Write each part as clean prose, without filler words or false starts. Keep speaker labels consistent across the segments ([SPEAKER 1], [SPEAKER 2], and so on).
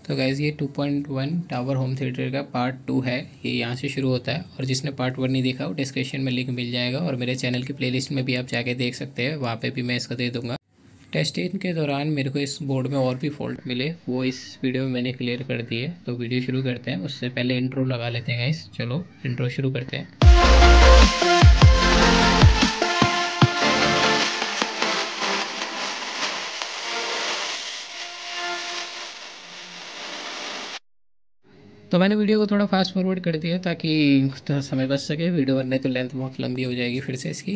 [SPEAKER 1] तो गाइज़ ये 2.1 tower home theatre का पार्ट 2 है। ये यहाँ से शुरू होता है और जिसने पार्ट 1 नहीं देखा वो डिस्क्रिप्शन में लिंक मिल जाएगा और मेरे चैनल की प्लेलिस्ट में भी आप जाके देख सकते हैं, वहाँ पे भी मैं इसका दे दूँगा। टेस्टिंग के दौरान मेरे को इस बोर्ड में और भी फॉल्ट मिले, वो इस वीडियो में मैंने क्लियर कर दिए। तो वीडियो शुरू करते हैं, उससे पहले इंट्रो लगा लेते हैं गाइस। चलो इंट्रो शुरू करते हैं। तो मैंने वीडियो को थोड़ा फास्ट फॉरवर्ड कर दिया ताकि थोड़ा समय बच सके, वीडियो बनने तो लेंथ बहुत लंबी हो जाएगी फिर से इसकी।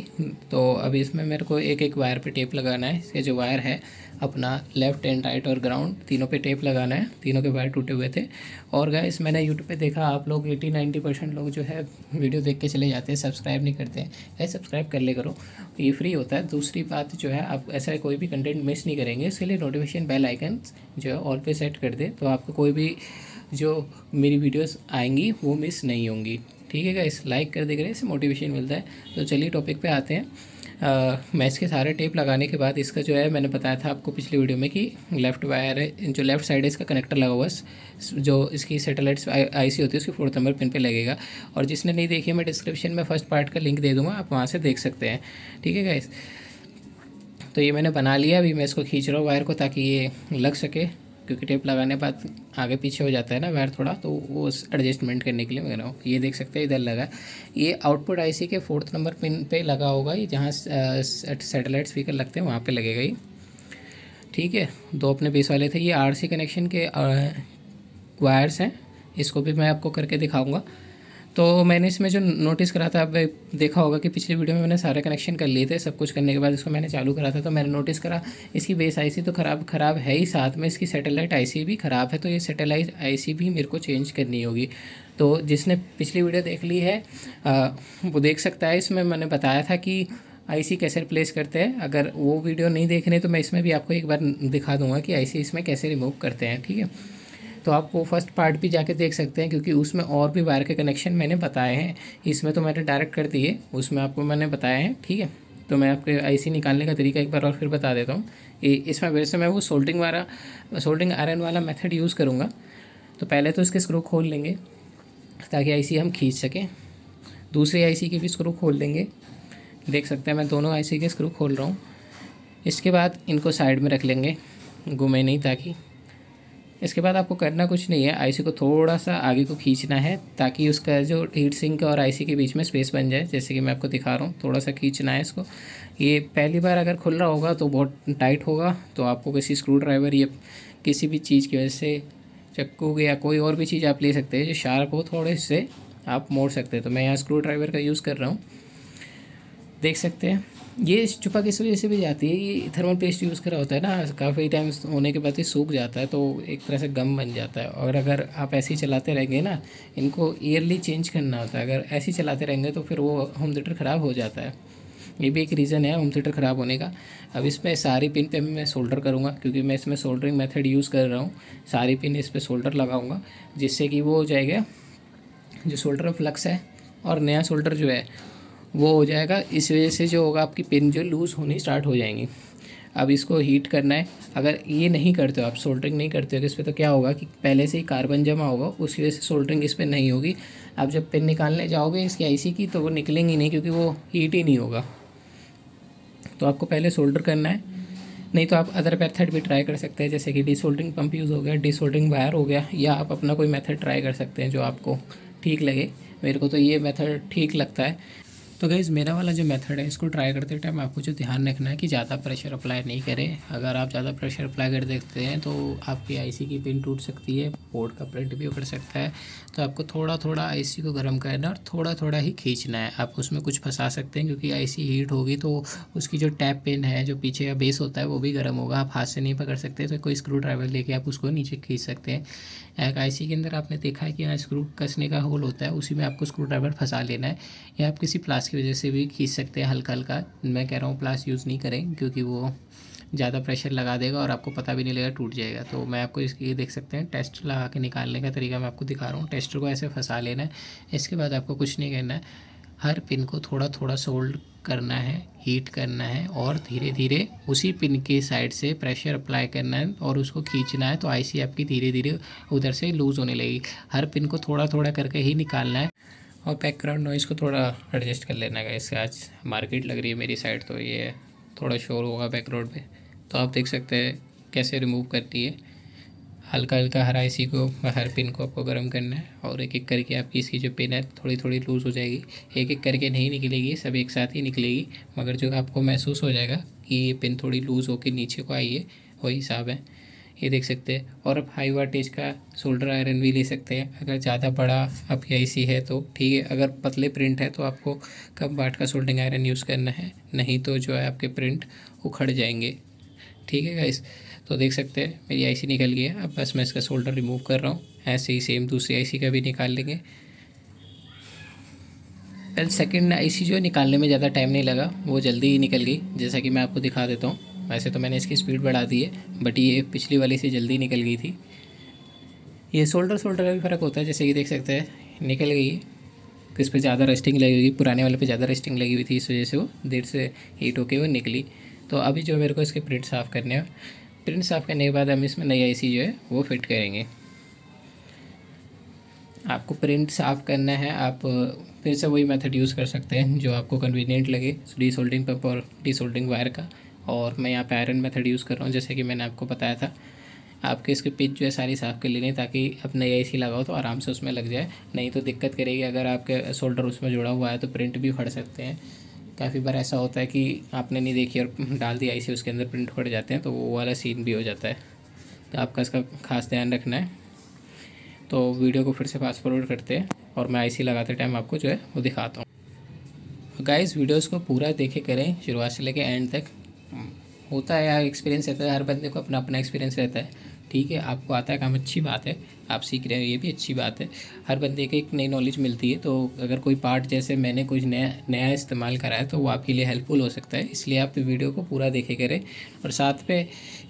[SPEAKER 1] तो अभी इसमें मेरे को एक एक वायर पे टेप लगाना है। इसके जो वायर है अपना लेफ़्ट एंड राइट और ग्राउंड तीनों पे टेप लगाना है। तीनों के वायर टूटे हुए थे। और गाइस मैंने यूट्यूब पे देखा आप लोग 80-90% लोग जो है वीडियो देख के चले जाते हैं, सब्सक्राइब नहीं करते हैं। गाइस सब्सक्राइब कर ले करो, ये फ्री होता है। दूसरी बात जो है, आप ऐसा कोई भी कंटेंट मिस नहीं करेंगे, इसके लिए नोटिफिकेशन बेल आइकन जो है ऑल पे सेट कर दे, तो आपको कोई भी जो मेरी वीडियोस आएंगी वो मिस नहीं होंगी। ठीक है गाइस, लाइक कर देंगे, इससे मोटिवेशन मिलता है। तो चलिए टॉपिक पे आते हैं। मैं इसके सारे टेप लगाने के बाद इसका जो है, मैंने बताया था आपको पिछली वीडियो में कि लेफ़्ट वायर है, जो लेफ़्ट साइड है इसका कनेक्टर लगा हुआ है, जो इसकी सैटेलाइट आईसी होती है उसकी 4th नंबर पिन पे लगेगा। और जिसने नहीं देखी मैं डिस्क्रिप्शन में फर्स्ट पार्ट का लिंक दे दूँगा, आप वहाँ से देख सकते हैं। ठीक है गाइस, तो ये मैंने बना लिया। अभी मैं इसको खींच रहा हूँ वायर को ताकि ये लग सके, क्योंकि टेप लगाने के बाद आगे पीछे हो जाता है ना वायर थोड़ा, तो वो एडजस्टमेंट करने के लिए मैं कर रहा हूँ। ये देख सकते हैं इधर लगा। ये आउटपुट आईसी के 4th नंबर पिन पे लगा होगा, ये जहाँ सैटेलाइट स्पीकर लगते हैं वहाँ पे लगेगा ये। ठीक है, दो अपने बेस वाले थे। ये आरसी कनेक्शन के वायर्स हैं, इसको भी मैं आपको करके दिखाऊँगा। तो मैंने इसमें जो नोटिस करा था, अब देखा होगा कि पिछली वीडियो में मैंने सारे कनेक्शन कर लिए थे। सब कुछ करने के बाद इसको मैंने चालू करा था, तो मैंने नोटिस करा इसकी बेस आईसी तो ख़राब है ही, साथ में इसकी सैटेलाइट आईसी भी ख़राब है। तो ये सैटेलाइट आईसी भी मेरे को चेंज करनी होगी। तो जिसने पिछली वीडियो देख ली है वो देख सकता है। इसमें मैंने बताया था कि आईसी कैसे रिप्लेस करते हैं। अगर वो वीडियो नहीं देख रहे तो मैं इसमें भी आपको एक बार दिखा दूँगा कि आईसी इसमें कैसे रिमूव करते हैं। ठीक है, तो आप वो फर्स्ट पार्ट भी जाके देख सकते हैं, क्योंकि उसमें और भी वायर के कनेक्शन मैंने बताए हैं। इसमें तो मैंने डायरेक्ट कर दिए, उसमें आपको मैंने बताया है। ठीक है, तो मैं आपके आईसी निकालने का तरीका एक बार और फिर बता देता हूँ। इसमें वैसे मैं वो सोल्डिंग आयरन वाला मेथड यूज़ करूँगा। तो पहले तो इसके स्क्रू खोल लेंगे ताकि आईसी हम खींच सकें। दूसरी आईसी के भी स्क्रू खोल देंगे। देख सकते हैं मैं दोनों आईसी के स्क्रू खोल रहा हूँ। इसके बाद इनको साइड में रख लेंगे, घूमे नहीं ताकि। इसके बाद आपको करना कुछ नहीं है, आईसी को थोड़ा सा आगे को खींचना है ताकि उसका जो हीट सिंक और आईसी के बीच में स्पेस बन जाए। जैसे कि मैं आपको दिखा रहा हूँ, थोड़ा सा खींचना है इसको। ये पहली बार अगर खुल रहा होगा तो बहुत टाइट होगा, तो आपको किसी स्क्रू ड्राइवर या किसी भी चीज़ की वजह से, चक्कू या कोई और भी चीज़ आप ले सकते हैं जो शार्प हो, थोड़े से आप मोड़ सकते हैं। तो मैं यहाँ स्क्रू ड्राइवर का यूज़ कर रहा हूँ, देख सकते हैं। ये चुपक इस वजह से भी जाती है, ये थर्मल पेस्ट यूज़ करा होता है ना, काफ़ी टाइम होने के बाद ये सूख जाता है, तो एक तरह से गम बन जाता है। और अगर आप ऐसे ही चलाते रहेंगे ना, इनको ईयरली चेंज करना होता है। अगर ऐसे ही चलाते रहेंगे तो फिर वो होम थिएटर ख़राब हो जाता है। ये भी एक रीज़न है होम थिएटर ख़राब होने का। अब इसमें सारी पिन पे मैं सोल्डर करूँगा, क्योंकि मैं इसमें सोल्डरिंग मेथड यूज़ कर रहा हूँ। सारी पिन इस पर सोल्डर लगाऊँगा, जिससे कि वो हो जाएगा जो सोल्डर फ्लक्स है और नया सोल्डर जो है वो हो जाएगा। इस वजह से जो होगा आपकी पिन जो लूज़ होनी स्टार्ट हो जाएंगी। अब इसको हीट करना है। अगर ये नहीं करते हो आप, सोल्डरिंग नहीं करते हो इस पर, तो क्या होगा कि पहले से ही कार्बन जमा होगा, उसकी वजह से सोल्डरिंग इस पर नहीं होगी। आप जब पिन निकालने जाओगे इसकी आईसी की तो वो निकलेंगी नहीं, क्योंकि वो हीट ही नहीं होगा। तो आपको पहले सोल्डर करना है, नहीं तो आप अदर मेथड भी ट्राई कर सकते हैं, जैसे कि डिसोल्डरिंग पंप यूज़ हो गया, डिसोल्डरिंग वायर हो गया, या आप अपना कोई मेथड ट्राई कर सकते हैं जो आपको ठीक लगे। मेरे को तो ये मेथड ठीक लगता है। तो गाइज़ मेरा वाला जो मेथड है, इसको ट्राई करते टाइम आपको जो ध्यान रखना है कि ज़्यादा प्रेशर अप्लाई नहीं करें। अगर आप ज़्यादा प्रेशर अप्लाई कर देते हैं तो आपकी आईसी की पिन टूट सकती है, बोर्ड का प्रिंट भी उखड़ सकता है। तो आपको थोड़ा थोड़ा आईसी को गर्म करना और थोड़ा थोड़ा ही खींचना है। आप उसमें कुछ फंसा सकते हैं, क्योंकि आईसी हीट होगी तो उसकी जो टैप पिन है, जो पीछे का बेस होता है, वो भी गर्म होगा। आप हाथ से नहीं पकड़ सकते, तो कोई स्क्रू ड्राइवर लेके आप उसको नीचे खींच सकते हैं। एक आईसी के अंदर आपने देखा है कि यहाँ स्क्रू कसने का होल होता है, उसी में आपको स्क्रू ड्राइवर फंसा लेना है, या आप किसी प्लास की वजह से भी खींच सकते हैं हल्का हल्का। मैं कह रहा हूँ प्लास यूज़ नहीं करें, क्योंकि वो ज़्यादा प्रेशर लगा देगा और आपको पता भी नहीं लगेगा, टूट जाएगा। तो मैं आपको इसकी देख सकते हैं टेस्ट लगा के निकालने का तरीका मैं आपको दिखा रहा हूँ। टेस्टर को ऐसे फंसा लेना है। इसके बाद आपको कुछ नहीं करना है, हर पिन को थोड़ा थोड़ा सोल्ड करना है, हीट करना है और धीरे धीरे उसी पिन के साइड से प्रेशर अप्लाई करना है और उसको खींचना है, तो आईसी आपकी धीरे धीरे उधर से लूज़ होने लगेगी। हर पिन को थोड़ा थोड़ा करके ही निकालना है। और बैकग्राउंड नॉइज़ को थोड़ा एडजस्ट कर लेना है। इससे आज मार्केट लग रही है मेरी साइड, तो ये थोड़ा शोर होगा बैकग्राउंड पे, तो आप देख सकते हैं कैसे रिमूव करती है। हल्का हल्का हर आईसी को, हर पिन को आपको गर्म करना है और एक एक करके आपकी इसकी जो पिन है थोड़ी थोड़ी लूज़ हो जाएगी। एक एक करके नहीं निकलेगी, सब एक साथ ही निकलेगी, मगर जो आपको महसूस हो जाएगा कि ये पिन थोड़ी लूज़ होकर नीचे को आई है, वही हिसाब है। ये देख सकते हैं। और आप हाई वाटेज का सोल्डर आयरन भी ले सकते हैं। अगर ज़्यादा बड़ा आपकी आईसी है तो ठीक है, अगर पतले प्रिंट है तो आपको कम वाट का सोल्डरिंग आयरन यूज़ करना है, नहीं तो जो है आपके प्रिंट उखड़ जाएंगे। ठीक है गाइस, तो देख सकते हैं मेरी आईसी निकल गई है। अब बस मैं इसका सोल्डर रिमूव कर रहा हूँ। ऐसे ही सेम दूसरी आईसी का भी निकाल लेंगे। पहले सेकंड आईसी जो निकालने में ज़्यादा टाइम नहीं लगा, वो जल्दी ही निकल गई, जैसा कि मैं आपको दिखा देता हूँ। वैसे तो मैंने इसकी स्पीड बढ़ा दी है, बट ये पिछली वाली से जल्दी निकल गई थी। ये सोल्डर का भी फ़र्क होता है, जैसे कि देख सकते हैं निकल गई है। तो इस पर ज़्यादा रस्टिंग लगी हुई, पुराने वाले पे ज़्यादा रस्टिंग लगी हुई थी, इस वजह से वो देर से हीट होके वो निकली। तो अभी जो मेरे को इसके प्रिंट साफ़ करने हैं, प्रिंट साफ़ करने के बाद हम इसमें नई आईसी जो है वो फिट करेंगे। आपको प्रिंट साफ़ करना है, आप फिर से वही मेथड यूज़ कर सकते हैं जो आपको कन्वीनियंट लगे, डीसोल्डरिंग पंप और डीसोल्डरिंग वायर का। और मैं यहाँ पे आयरन मेथड यूज़ कर रहा हूँ, जैसे कि मैंने आपको बताया था। आपके इसके पिच जो है सारी साफ़ कर लेनी, ताकि अब नई आईसी लगाओ तो आराम से उसमें लग जाए, नहीं तो दिक्कत करेगी। अगर आपके सोल्डर उसमें जुड़ा हुआ है तो प्रिंट भी उखड़ सकते हैं। काफ़ी बार ऐसा होता है कि आपने नहीं देखी और डाल दी आईसी, उसके अंदर प्रिंट उखड़ जाते हैं, तो वो वाला सीन भी हो जाता है। तो आपका इसका खास ध्यान रखना है। तो वीडियो को फिर से फास्ट फॉरवर्ड करते हैं और मैं आईसी लगाते टाइम आपको जो है वो दिखाता हूँ। गाइस, वीडियोस को पूरा देखे करें शुरुआत से लेकर एंड तक। होता है यार, एक्सपीरियंस रहता है, हर बंदे को अपना अपना एक्सपीरियंस रहता है। ठीक है, आपको आता है काम, अच्छी बात है, आप सीख रहे हैं, ये भी अच्छी बात है। हर बंदे को एक नई नॉलेज मिलती है। तो अगर कोई पार्ट जैसे मैंने कुछ नया इस्तेमाल करा है तो वो आपके लिए हेल्पफुल हो सकता है, इसलिए आप वीडियो को पूरा देखे करें। और साथ पे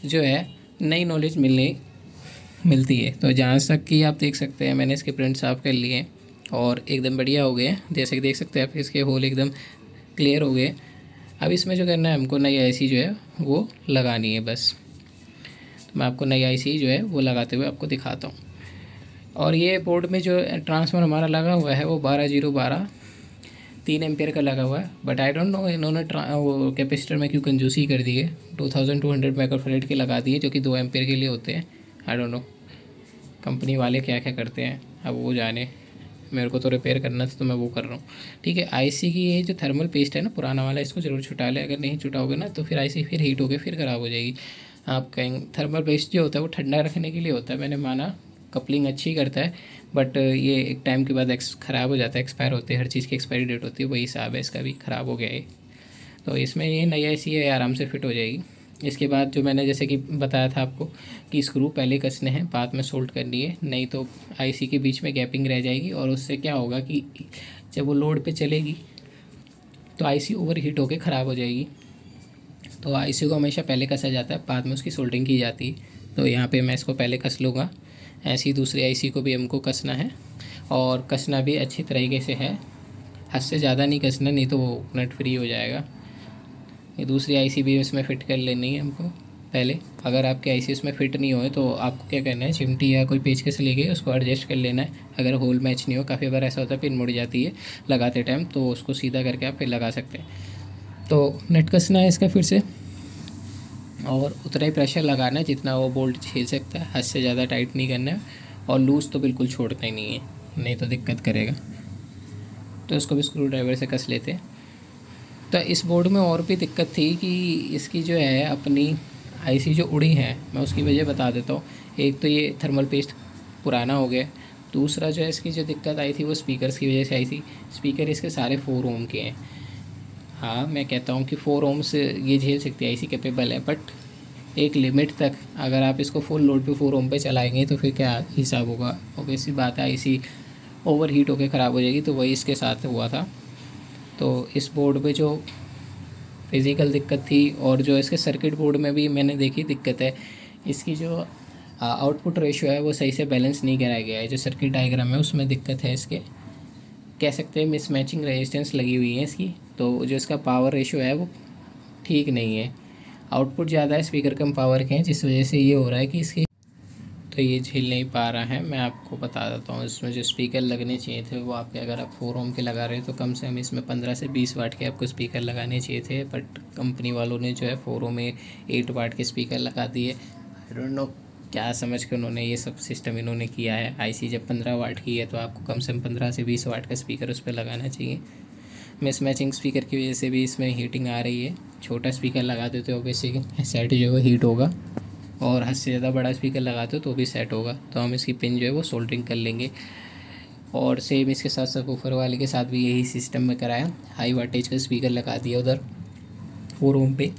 [SPEAKER 1] जो है नई नॉलेज मिलती है। तो जहाँ तक कि आप देख सकते हैं मैंने इसके प्रिंट साफ़ कर लिए और एकदम बढ़िया हो गए, जैसे कि देख सकते हैं आप, इसके होल एकदम क्लियर हो गए। अब इसमें जो करना है हमको, नई आईसी जो है वो लगानी है बस। तो मैं आपको नई आईसी जो है वो लगाते हुए आपको दिखाता हूँ। और ये बोर्ड में जो ट्रांसफार्मर हमारा लगा हुआ है वो 12012 3 एम्पियर का लगा हुआ है। बट आई डोंट नो इन्होंने वो कैपेसिटर में क्यों कंजूसी कर दी है, 2200 माइक्रोफैराड के लगा दिए, जो कि 2 एम्पियर के लिए होते हैं। आई डोंट नो कंपनी वाले क्या क्या करते हैं, अब वो जाने। मेरे को तो रिपेयर करना था तो मैं वो कर रहा हूँ। ठीक है, आईसी की ये जो थर्मल पेस्ट है ना पुराना वाला, इसको ज़रूर छुटा ले। अगर नहीं छुटाओगे ना तो फिर आईसी फिर हीट होकर फिर ख़राब हो जाएगी। आप कहेंगे थर्मल पेस्ट जो होता है वो ठंडा रखने के लिए होता है, मैंने माना कपलिंग अच्छी करता है, बट ये एक टाइम के बाद ख़राब हो जाता है, एक्सपायर होते हैं। हर चीज़ की एक्सपायरी डेट होती है, वही हिसाब है, इसका भी ख़राब हो गया है। तो इसमें ये नई आईसी है, आराम से फिट हो जाएगी। इसके बाद जो मैंने जैसे कि बताया था आपको कि स्क्रू पहले कसने हैं, बाद में सोल्ड करनी है, नहीं तो आईसी के बीच में गैपिंग रह जाएगी और उससे क्या होगा कि जब वो लोड पे चलेगी तो आईसी ओवर हीट होकर ख़राब हो जाएगी। तो आईसी को हमेशा पहले कसा जाता है, बाद में उसकी सोल्डरिंग की जाती है। तो यहाँ पे मैं इसको पहले कस लूँगा। ऐसी दूसरी आईसी को भी हमको कसना है और कसना भी अच्छी तरीके से है, हद से ज़्यादा नहीं कसना, नहीं तो वो नट फ्री हो जाएगा। ये दूसरी आईसी भी इसमें फ़िट कर लेनी है हमको पहले। अगर आपकी आईसी इसमें फ़िट नहीं होए तो आपको क्या करना है, चिमटी या कोई पेचकस लेके उसको एडजस्ट कर लेना है। अगर होल मैच नहीं हो, काफ़ी बार ऐसा होता है पिन मुड़ जाती है लगाते टाइम, तो उसको सीधा करके आप फिर लगा सकते हैं। तो नट कसना है इसका फिर से, और उतना ही प्रेशर लगाना है जितना वो बोल्ट झेल सकता है, हद से ज़्यादा टाइट नहीं करना है और लूज़ तो बिल्कुल छोड़ना ही नहीं है, नहीं तो दिक्कत करेगा। तो इसको भी स्क्रू ड्राइवर से कस लेते हैं। तो इस बोर्ड में और भी दिक्कत थी कि इसकी जो है अपनी आईसी जो उड़ी है, मैं उसकी वजह बता देता हूँ। एक तो ये थर्मल पेस्ट पुराना हो गया, दूसरा जो है इसकी जो दिक्कत आई थी वो स्पीकर्स की वजह से आई थी। स्पीकर इसके सारे 4 ओम के हैं। हाँ, मैं कहता हूँ कि 4 ओम से ये झेल सकती है, आईसी कैपेबल है, बट एक लिमिट तक। अगर आप इसको फुल लोड पे 4 ओम पे चलाएंगे तो फिर क्या हिसाब होगा, ऑब्वियसली बात है आईसी ओवर हीट होकर ख़राब हो जाएगी। तो वही इसके साथ हुआ था। तो इस बोर्ड पे जो फिज़िकल दिक्कत थी और जो इसके सर्किट बोर्ड में भी मैंने देखी दिक्कत है, इसकी जो आउटपुट रेशियो है वो सही से बैलेंस नहीं कराया गया है। जो सर्किट डायग्राम है उसमें दिक्कत है इसके। कह सकते हैं मिसमैचिंग रेजिस्टेंस लगी हुई है इसकी, तो जो इसका पावर रेशियो है वो ठीक नहीं है। आउटपुट ज़्यादा है, स्पीकर कम पावर के हैं, जिस वजह से ये हो रहा है कि इसकी तो ये झेल नहीं पा रहा है। मैं आपको बता देता हूँ, इसमें जो स्पीकर लगने चाहिए थे वो आपके, अगर आप 4 ओम के लगा रहे हैं तो कम से कम इसमें 15 से 20 वाट के आपको स्पीकर लगाने चाहिए थे, बट कंपनी वालों ने जो है 4 ओम में 8 वाट के स्पीकर लगा दिए। आई डोंट नो क्या समझ के उन्होंने ये सब सिस्टम इन्होंने किया है। आईसी जब 15 वाट की है तो आपको कम से कम 15 से 20 वाट का स्पीकर उस पर लगाना चाहिए। मिसमैचिंग स्पीकर की वजह से भी इसमें हीटिंग आ रही है। छोटा स्पीकर लगा देते हो ऑब्वियसली सेट जो है हीट होगा, और हद से ज़्यादा बड़ा स्पीकर लगाते हो तो भी सेट होगा। तो हम इसकी पिन जो है वो सोल्डरिंग कर लेंगे। और सेम इसके साथ सबवूफर वाले के साथ भी यही सिस्टम में कराया। हाई वाटेज का स्पीकर लगा दिया उधर 4 ओम पे।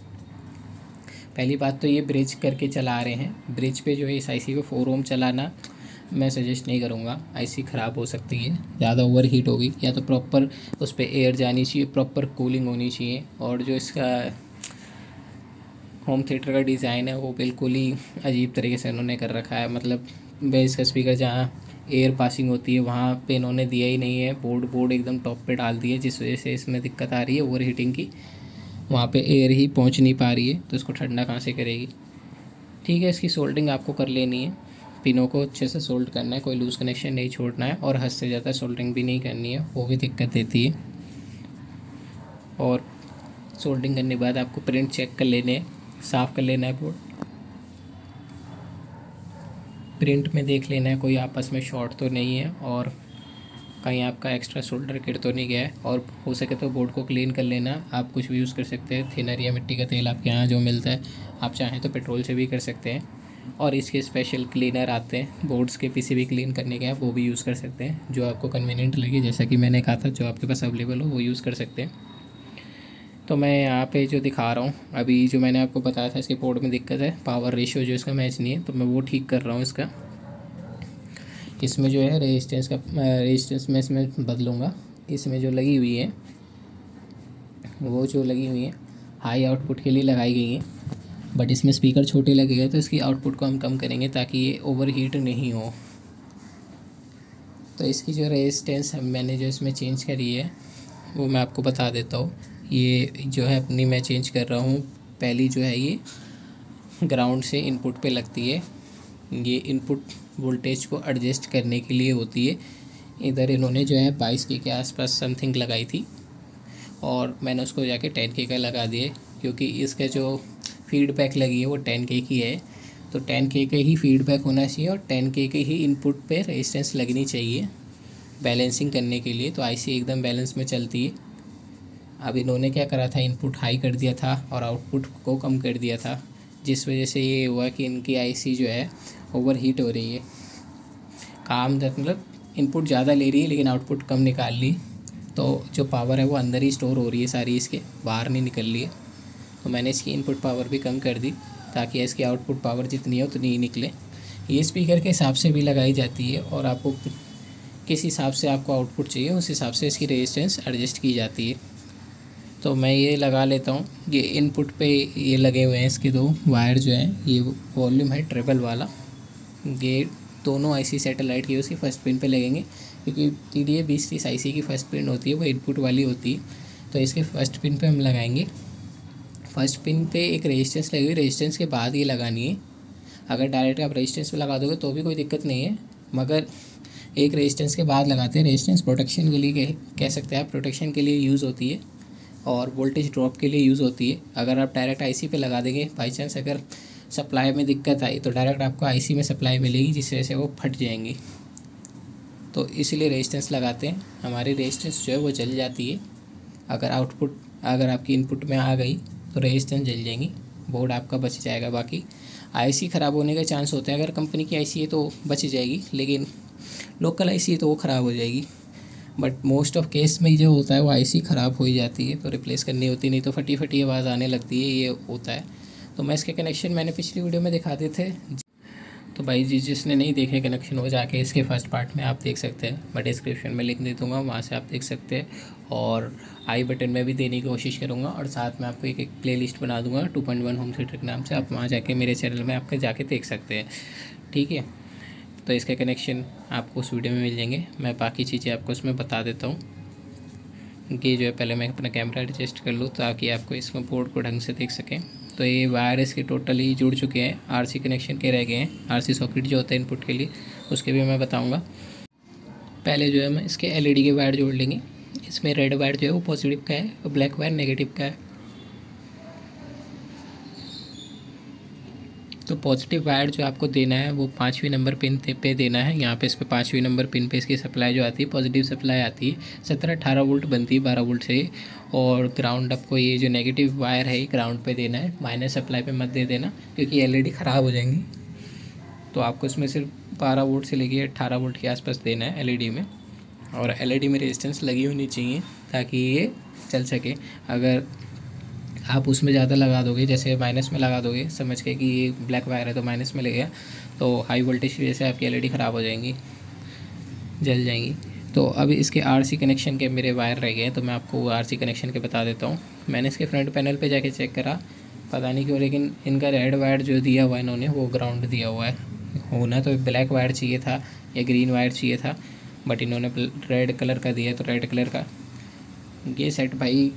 [SPEAKER 1] पहली बात तो ये ब्रिज करके चला रहे हैं, ब्रिज पे जो है इस आईसी पे 4 ओम चलाना मैं सजेस्ट नहीं करूँगा। आईसी ख़राब हो सकती है, ज़्यादा ओवर हीट होगी। या तो प्रॉपर उस पर एयर जानी चाहिए, प्रॉपर कूलिंग होनी चाहिए। और जो इसका होम थिएटर का डिज़ाइन है वो बिल्कुल ही अजीब तरीके से इन्होंने कर रखा है। मतलब बेस का स्पीकर जहाँ एयर पासिंग होती है वहाँ पे इन्होंने दिया ही नहीं है, बोर्ड एकदम टॉप पे डाल दिए, जिस वजह से इसमें दिक्कत आ रही है ओवर हीटिंग की। वहाँ पे एयर ही पहुँच नहीं पा रही है, तो इसको ठंडा कहाँ से करेगी। ठीक है, इसकी सोल्डरिंग आपको कर लेनी है, पिनों को अच्छे से सोल्ड करना है, कोई लूज़ कनेक्शन नहीं छोड़ना है, और हद से ज़्यादा सोल्डरिंग भी नहीं करनी है, वो भी दिक्कत देती है। और सोल्डरिंग करने के बाद आपको प्रिंट चेक कर लेने, साफ़ कर लेना है बोर्ड, प्रिंट में देख लेना है कोई आपस में शॉर्ट तो नहीं है, और कहीं आपका एक्स्ट्रा सोल्डर किट तो नहीं गया है। और हो सके तो बोर्ड को क्लीन कर लेना। आप कुछ भी यूज़ कर सकते हैं, थिनर या मिट्टी का तेल आपके यहाँ जो मिलता है, आप चाहें तो पेट्रोल से भी कर सकते हैं। और इसके स्पेशल क्लीनर आते हैं बोर्ड्स के, पीसीबी क्लीन करने के, आप वो भी यूज़ कर सकते हैं, जो आपको कन्वीनियंट लगे। जैसा कि मैंने कहा था, जो आपके पास अवेलेबल हो वो यूज़ कर सकते हैं। तो मैं यहाँ पे जो दिखा रहा हूँ अभी, जो मैंने आपको बताया था इसके पोर्ट में दिक्कत है, पावर रेशियो जो इसका मैच नहीं है, तो मैं वो ठीक कर रहा हूँ इसका। इसमें जो है रेजिस्टेंस मैं इसमें बदलूँगा। इसमें जो लगी हुई है वो जो लगी हुई है हाई आउटपुट के लिए लगाई गई है, बट इसमें स्पीकर छोटे लगे गए तो इसकी आउटपुट को हम कम करेंगे ताकि ये ओवर हीट नहीं हो। तो इसकी जो रेजिस्टेंस मैंने जो इसमें चेंज करी है वो मैं आपको बता देता हूँ। ये जो है अपनी मैं चेंज कर रहा हूँ। पहली जो है ये ग्राउंड से इनपुट पे लगती है, ये इनपुट वोल्टेज को एडजस्ट करने के लिए होती है। इधर इन्होंने जो है 22 के आसपास समथिंग लगाई थी, और मैंने उसको जाके 10K का लगा दिए, क्योंकि इसका जो फीडबैक लगी है वो 10K की है। तो 10K का ही फीडबैक होना चाहिए, और 10K के ही इनपुट पे रेजिस्टेंस लगनी चाहिए बैलेंसिंग करने के लिए, तो आईसी एकदम बैलेंस में चलती है। अब इन्होंने क्या करा था, इनपुट हाई कर दिया था और आउटपुट को कम कर दिया था, जिस वजह से ये हुआ कि इनकी आईसी जो है ओवर हीट हो रही है। काम मतलब इनपुट ज़्यादा ले रही है लेकिन आउटपुट कम निकाल ली, तो जो पावर है वो अंदर ही स्टोर हो रही है सारी, इसके बाहर नहीं निकल रही है। तो मैंने इसकी इनपुट पावर भी कम कर दी ताकि इसकी आउटपुट पावर जितनी है उतनी ही निकले। ये स्पीकर के हिसाब से भी लगाई जाती है, और आपको किस हिसाब से आपको आउटपुट चाहिए उस हिसाब से इसकी रेजिस्टेंस एडजस्ट की जाती है। तो मैं ये लगा लेता हूँ। ये इनपुट पे ये लगे हुए हैं इसके 2 वायर जो हैं, ये वॉल्यूम है ट्रिपल वाला, ये दोनों आईसी सैटेलाइट की उसकी फर्स्ट पिन पे लगेंगे, क्योंकि TDA 2030 आईसी की फर्स्ट पिन होती है वो इनपुट वाली होती है। तो इसके फर्स्ट पिन पे हम लगाएंगे। फर्स्ट पिन पे एक रेजिस्टेंस लगेगी, रेजिस्टेंस के बाद ये लगानी है। अगर डायरेक्ट आप रेजिस्टेंस पे लगा दोगे तो भी कोई दिक्कत नहीं है, मगर एक रेजिस्टेंस के बाद लगाते हैं। रेजिस्टेंस प्रोटेक्शन के लिए कह सकते हैं आप, प्रोटेक्शन के लिए यूज़ होती है, और वोल्टेज ड्रॉप के लिए यूज़ होती है। अगर आप डायरेक्ट आईसी पे लगा देंगे, बाई चांस अगर सप्लाई में दिक्कत आई तो डायरेक्ट आपको आईसी में सप्लाई मिलेगी, जिस वजह से वो फट जाएंगी। तो इसलिए रेजिस्टेंस लगाते हैं। हमारी रेजिस्टेंस जो है वो जल जाती है। अगर आपकी इनपुट में आ गई तो रेजिस्टेंस जल जाएंगी, बोर्ड आपका बच जाएगा। बाकी आईसी ख़राब होने के चांस होते हैं, अगर कंपनी की आईसी है तो बच जाएगी, लेकिन लोकल आईसी है तो वो ख़राब हो जाएगी। बट मोस्ट ऑफ केस में जो होता है वो आईसी ख़राब हो ही जाती है, तो रिप्लेस करनी होती, नहीं तो फटी फटी आवाज़ आने लगती है, ये होता है। तो मैं इसके कनेक्शन मैंने पिछली वीडियो में दिखा दिए थे। तो भाई जिसने नहीं देखे कनेक्शन वो जाके इसके फर्स्ट पार्ट में आप देख सकते हैं, मैं डिस्क्रिप्शन में लिंक दे दूँगा, वहाँ से आप देख सकते हैं। और आई बटन में भी देने की कोशिश करूँगा, और साथ में आपको एक प्लेलिस्ट बना दूँगा 2.1 होम थिएटर के नाम से, आप वहाँ जाके मेरे चैनल में आपके जाके देख सकते हैं। ठीक है, तो इसके कनेक्शन आपको उस वीडियो में मिल जाएंगे। मैं बाकी चीज़ें आपको उसमें बता देता हूँ कि जो है पहले मैं अपना कैमरा एडजस्ट कर लूँ ताकि आपको इसमें बोर्ड को ढंग से देख सकें। तो ये वायर इसके टोटली जुड़ चुके हैं, आरसी कनेक्शन के रह गए हैं। आरसी सॉकेट जो होता है इनपुट के लिए, उसके भी मैं बताऊँगा। पहले जो है मैं इसके एलईडी के वायर जोड़ लेंगे। इसमें रेड वायर जो है वो पॉजिटिव का है और ब्लैक वायर नेगेटिव का है। तो पॉजिटिव वायर जो आपको देना है वो 5वीं नंबर पिन पे देना है। यहाँ पे इस पर 5वीं नंबर पिन पे इसकी सप्लाई जो आती है पॉजिटिव सप्लाई आती है, 17-18 वोल्ट बनती है 12 वोल्ट से। और ग्राउंड आपको ये जो नेगेटिव वायर है ये ग्राउंड पे देना है, माइनस सप्लाई पे मत दे देना क्योंकि एलईडी ख़राब हो जाएंगी। तो आपको इसमें सिर्फ 12 वोल्ट से लेके 18 वोल्ट के आसपास देना है एलईडी में। और एलईडी में रेजिस्टेंस लगी होनी चाहिए ताकि ये चल सके। अगर आप उसमें ज़्यादा लगा दोगे, जैसे माइनस में लगा दोगे समझ के कि ये ब्लैक वायर है तो माइनस में ले गया, तो हाई वोल्टेज की वजह से आपकी एलईडी ख़राब हो जाएंगी, जल जाएंगी। तो अभी इसके आरसी कनेक्शन के मेरे वायर रह गए हैं, तो मैं आपको आरसी कनेक्शन के बता देता हूँ। मैंने इसके फ्रंट पैनल पे जाके चेक करा, पता नहीं क्यों लेकिन इनका रेड वायर जो दिया हुआ है इन्होंने वो ग्राउंड दिया हुआ है। होना तो ब्लैक वायर चाहिए था या ग्रीन वायर चाहिए था, बट इन्होंने रेड कलर का दिया, तो रेड कलर का ये सेट भाई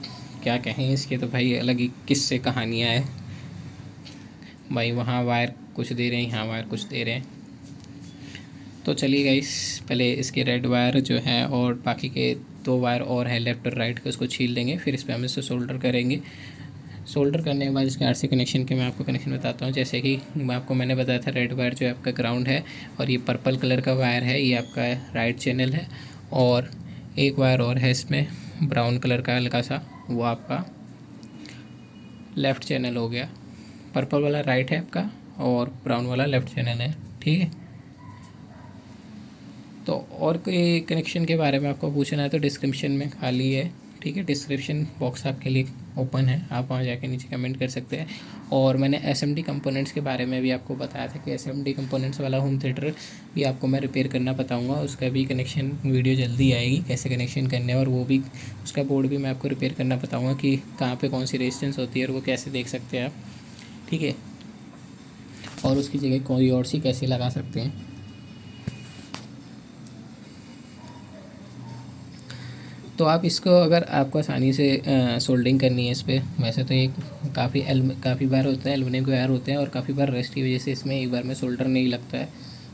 [SPEAKER 1] क्या कहें इसके, तो भाई अलग ही किस्से कहानियाँ है भाई। वहाँ वायर कुछ दे रहे हैं, यहाँ वायर कुछ दे रहे हैं। तो चलिए गाइस, पहले इसके रेड वायर जो है और बाकी के 2 वायर और है लेफ़्ट और राइट के, उसको छील देंगे। फिर इस पर हम इससे सोल्डर करेंगे। सोल्डर करने के बाद इसके आरसी कनेक्शन के मैं आपको कनेक्शन बताता हूँ। जैसे कि मैंने बताया था रेड वायर जो है आपका ग्राउंड है, और ये पर्पल कलर का वायर है ये आपका राइट चैनल है, और एक वायर और है इसमें ब्राउन कलर का हल्का सा, वो आपका लेफ़्ट चैनल हो गया। पर्पल वाला राइट है आपका और ब्राउन वाला लेफ़्ट चैनल है, ठीक है। तो और कोई कनेक्शन के बारे में आपको पूछना है तो डिस्क्रिप्शन में खाली है, ठीक है। डिस्क्रिप्शन बॉक्स आपके लिए ओपन है, आप वहाँ जाके नीचे कमेंट कर सकते हैं। और मैंने एसएमडी कंपोनेंट्स के बारे में भी आपको बताया था कि एसएमडी कंपोनेंट्स वाला होम थिएटर भी आपको मैं रिपेयर करना बताऊंगा। उसका भी कनेक्शन वीडियो जल्दी आएगी, कैसे कनेक्शन करने, और वो भी उसका बोर्ड भी मैं आपको रिपेयर करना बताऊँगा कि कहाँ पर कौन सी रेजिस्टेंस होती है और वो कैसे देख सकते हैं आप, ठीक है। और उसकी जगह कोई और सी कैसे लगा सकते हैं। तो आप इसको अगर आपको आसानी से सोल्डिंग करनी है इस पर, वैसे तो ये काफ़ी बार होता है एल्युमिनियम के वायर होते हैं और काफ़ी बार रस्ट की वजह से इसमें एक बार में सोल्डर नहीं लगता है,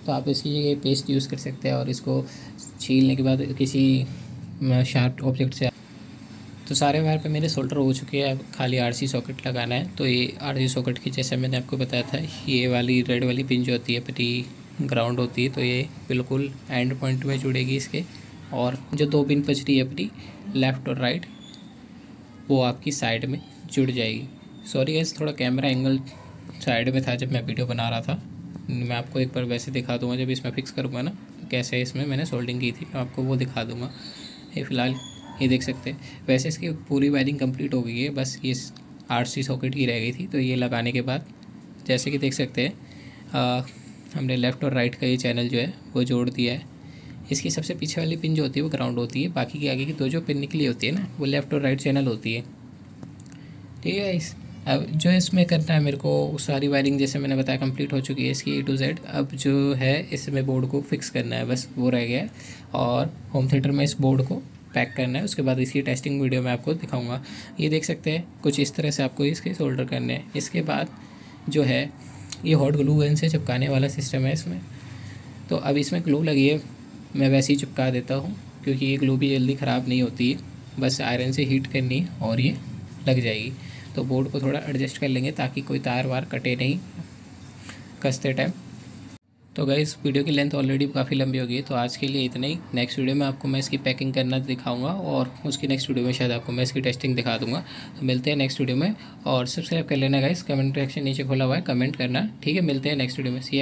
[SPEAKER 1] तो आप इसकी जगह पेस्ट यूज़ कर सकते हैं। और इसको छीलने के बाद किसी शार्प ऑब्जेक्ट से, तो सारे वायर पे मेरे सोल्डर हो चुके हैं। अब खाली आरसी सॉकेट लगाना है। तो ये आरसी सॉकेट की जैसे मैंने आपको बताया था, ये वाली रेड वाली पिन जो होती है पटी ग्राउंड होती है, तो ये बिल्कुल एंड पॉइंट में जुड़ेगी इसके। और जो 2 पिन बच रही है अपनी लेफ़्ट और राइट, वो आपकी साइड में जुड़ जाएगी। सॉरी गाइस, थोड़ा कैमरा एंगल साइड में था जब मैं वीडियो बना रहा था। मैं आपको एक बार वैसे दिखा दूंगा जब इसमें फिक्स करूँगा ना, तो कैसे इसमें मैंने सोल्डिंग की थी, आपको वो दिखा दूँगा। ये फ़िलहाल ये देख सकते हैं। वैसे इसकी पूरी वायरिंग कंप्लीट हो गई है, बस ये आरसी सॉकेट की रह गई थी। तो ये लगाने के बाद जैसे कि देख सकते हैं हमने लेफ़्ट और राइट का ये चैनल जो है वो जोड़ दिया है। इसकी सबसे पीछे वाली पिन जो होती है वो ग्राउंड होती है, बाकी की आगे की 2 जो पिन निकली होती है ना वो लेफ़्ट और राइट चैनल होती है, ठीक है। अब जो इसमें करना है मेरे को, सारी वायरिंग जैसे मैंने बताया कंप्लीट हो चुकी है इसकी A to Z। अब जो है इसमें बोर्ड को फिक्स करना है, बस वो रह गया है। और होम थिएटर में इस बोर्ड को पैक करना है, उसके बाद इसकी टेस्टिंग वीडियो मैं आपको दिखाऊंगा। ये देख सकते हैं कुछ इस तरह से आपको इसके सोल्डर करने हैं। इसके बाद जो है ये हॉट ग्लू गन से चिपकाने वाला सिस्टम है इसमें। तो अब इसमें ग्लू लगी है, मैं वैसे ही चिपका देता हूँ क्योंकि ये ग्लू भी जल्दी ख़राब नहीं होती है, बस आयरन से हीट करनी है और ये लग जाएगी। तो बोर्ड को थोड़ा एडजस्ट कर लेंगे ताकि कोई तार वार कटे नहीं कसते टाइम। तो गाइस, वीडियो की लेंथ ऑलरेडी काफ़ी लंबी हो गई है, तो आज के लिए इतना ही। नेक्स्ट वीडियो में आपको मैं इसकी पैकिंग करना दिखाऊंगा और उसकी नेक्स्ट वीडियो में शायद आपको मैं इसकी टेस्टिंग दिखा दूंगा। तो मिलते हैं नेक्स्ट वीडियो में, और सब्सक्राइब कर लेना गाइस। कमेंट सेक्शन नीचे खोला हुआ है, कमेंट करना, ठीक है। मिलते हैं नेक्स्ट वीडियो में, सी